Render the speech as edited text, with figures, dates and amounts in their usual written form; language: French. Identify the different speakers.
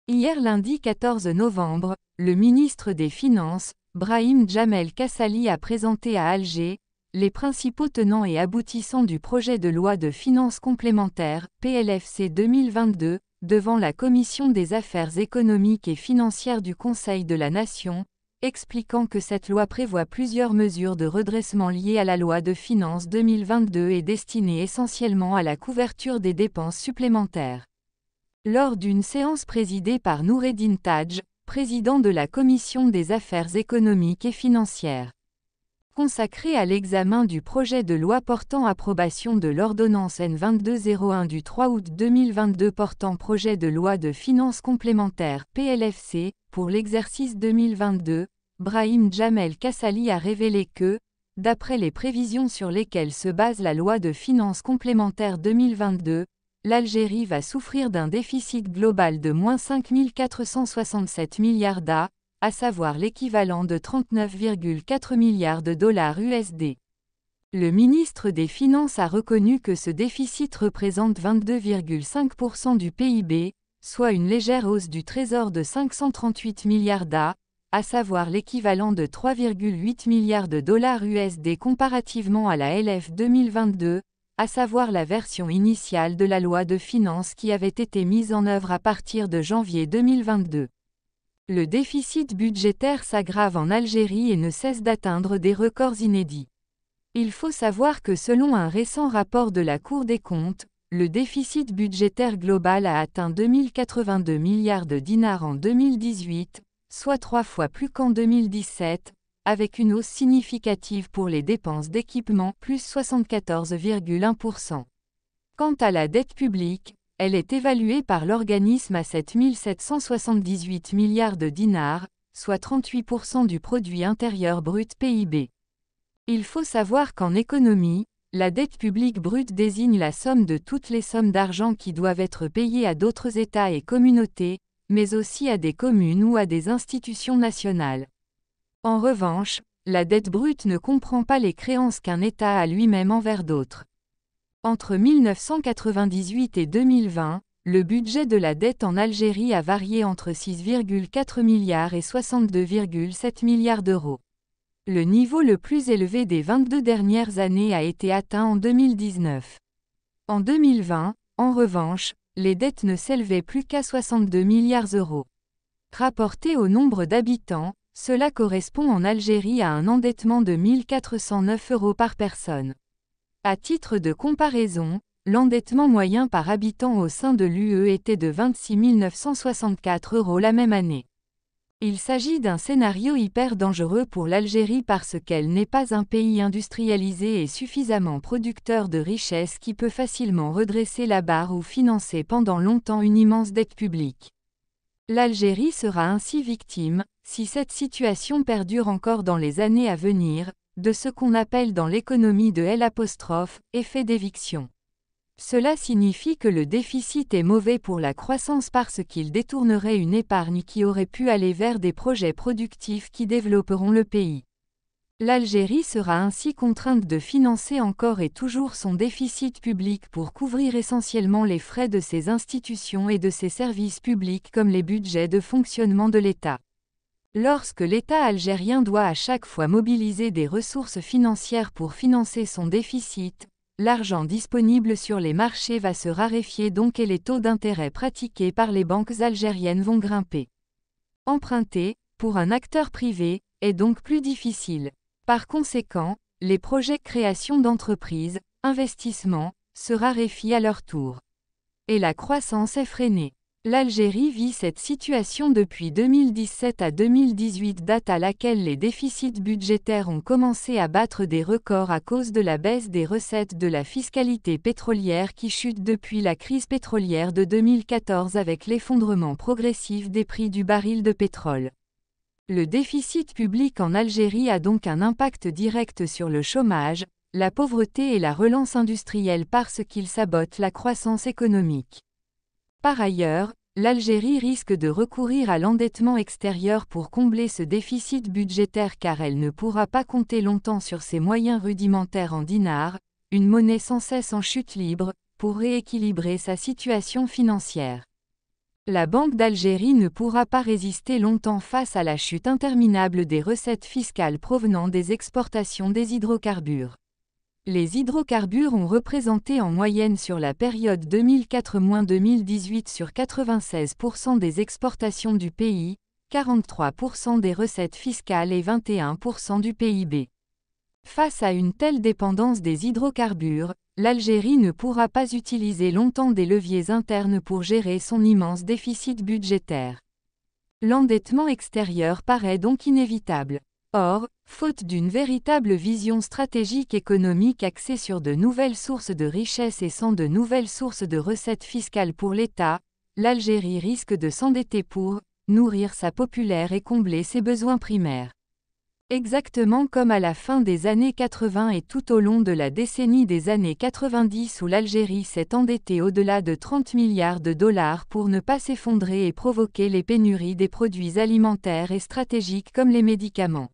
Speaker 1: Hier lundi 14 novembre, le ministre des Finances, Brahim Djamel Kassali a présenté à Alger les principaux tenants et aboutissants du projet de loi de finances complémentaires, PLFC 2022, devant la Commission des affaires économiques et financières du Conseil de la Nation, expliquant que cette loi prévoit plusieurs mesures de redressement liées à la loi de finances 2022 et destinées essentiellement à la couverture des dépenses supplémentaires. Lors d'une séance présidée par Noureddine Tadj, président de la Commission des affaires économiques et financières, consacrée à l'examen du projet de loi portant approbation de l'ordonnance N2201 du 3 août 2022 portant projet de loi de finances complémentaires PLFC pour l'exercice 2022, Brahim Djamel Kassali a révélé que, d'après les prévisions sur lesquelles se base la loi de finances complémentaires 2022, l'Algérie va souffrir d'un déficit global de moins 5 467 milliards d'A, à savoir l'équivalent de 39,4 milliards de dollars USD. Le ministre des Finances a reconnu que ce déficit représente 22,5% du PIB, soit une légère hausse du Trésor de 538 milliards d'A, à savoir l'équivalent de 3,8 milliards de dollars USD comparativement à la LF 2022, à savoir la version initiale de la loi de finances qui avait été mise en œuvre à partir de janvier 2022. Le déficit budgétaire s'aggrave en Algérie et ne cesse d'atteindre des records inédits. Il faut savoir que selon un récent rapport de la Cour des comptes, le déficit budgétaire global a atteint 2082 milliards de dinars en 2018, soit 3 fois plus qu'en 2017, avec une hausse significative pour les dépenses d'équipement, plus 74,1%. Quant à la dette publique, elle est évaluée par l'organisme à 7 778 milliards de dinars, soit 38% du produit intérieur brut PIB. Il faut savoir qu'en économie, la dette publique brute désigne la somme de toutes les sommes d'argent qui doivent être payées à d'autres États et communautés, mais aussi à des communes ou à des institutions nationales. En revanche, la dette brute ne comprend pas les créances qu'un État a lui-même envers d'autres. Entre 1998 et 2020, le budget de la dette en Algérie a varié entre 6,4 milliards et 62,7 milliards d'euros. Le niveau le plus élevé des 22 dernières années a été atteint en 2019. En 2020, en revanche, les dettes ne s'élevaient plus qu'à 62 milliards d'euros. Rapporté au nombre d'habitants, cela correspond en Algérie à un endettement de 1 409 euros par personne. À titre de comparaison, l'endettement moyen par habitant au sein de l'UE était de 26 964 euros la même année. Il s'agit d'un scénario hyper dangereux pour l'Algérie parce qu'elle n'est pas un pays industrialisé et suffisamment producteur de richesses qui peut facilement redresser la barre ou financer pendant longtemps une immense dette publique. L'Algérie sera ainsi victime, si cette situation perdure encore dans les années à venir, de ce qu'on appelle dans l'économie de l'effet d'éviction. Cela signifie que le déficit est mauvais pour la croissance parce qu'il détournerait une épargne qui aurait pu aller vers des projets productifs qui développeront le pays. L'Algérie sera ainsi contrainte de financer encore et toujours son déficit public pour couvrir essentiellement les frais de ses institutions et de ses services publics comme les budgets de fonctionnement de l'État. Lorsque l'État algérien doit à chaque fois mobiliser des ressources financières pour financer son déficit, l'argent disponible sur les marchés va se raréfier donc et les taux d'intérêt pratiqués par les banques algériennes vont grimper. Emprunter, pour un acteur privé, est donc plus difficile. Par conséquent, les projets de création d'entreprises, investissements, se raréfient à leur tour. Et la croissance est freinée. L'Algérie vit cette situation depuis 2017 à 2018, date à laquelle les déficits budgétaires ont commencé à battre des records à cause de la baisse des recettes de la fiscalité pétrolière qui chute depuis la crise pétrolière de 2014 avec l'effondrement progressif des prix du baril de pétrole. Le déficit public en Algérie a donc un impact direct sur le chômage, la pauvreté et la relance industrielle parce qu'il sabote la croissance économique. Par ailleurs, l'Algérie risque de recourir à l'endettement extérieur pour combler ce déficit budgétaire car elle ne pourra pas compter longtemps sur ses moyens rudimentaires en dinars, une monnaie sans cesse en chute libre, pour rééquilibrer sa situation financière. La Banque d'Algérie ne pourra pas résister longtemps face à la chute interminable des recettes fiscales provenant des exportations des hydrocarbures. Les hydrocarbures ont représenté en moyenne sur la période 2004-2018 sur 96% des exportations du pays, 43% des recettes fiscales et 21% du PIB. Face à une telle dépendance des hydrocarbures, l'Algérie ne pourra pas utiliser longtemps des leviers internes pour gérer son immense déficit budgétaire. L'endettement extérieur paraît donc inévitable. Or, faute d'une véritable vision stratégique économique axée sur de nouvelles sources de richesse et sans de nouvelles sources de recettes fiscales pour l'État, l'Algérie risque de s'endetter pour nourrir sa populaire et combler ses besoins primaires. Exactement comme à la fin des années 80 et tout au long de la décennie des années 90 où l'Algérie s'est endettée au-delà de 30 milliards de dollars pour ne pas s'effondrer et provoquer les pénuries des produits alimentaires et stratégiques comme les médicaments.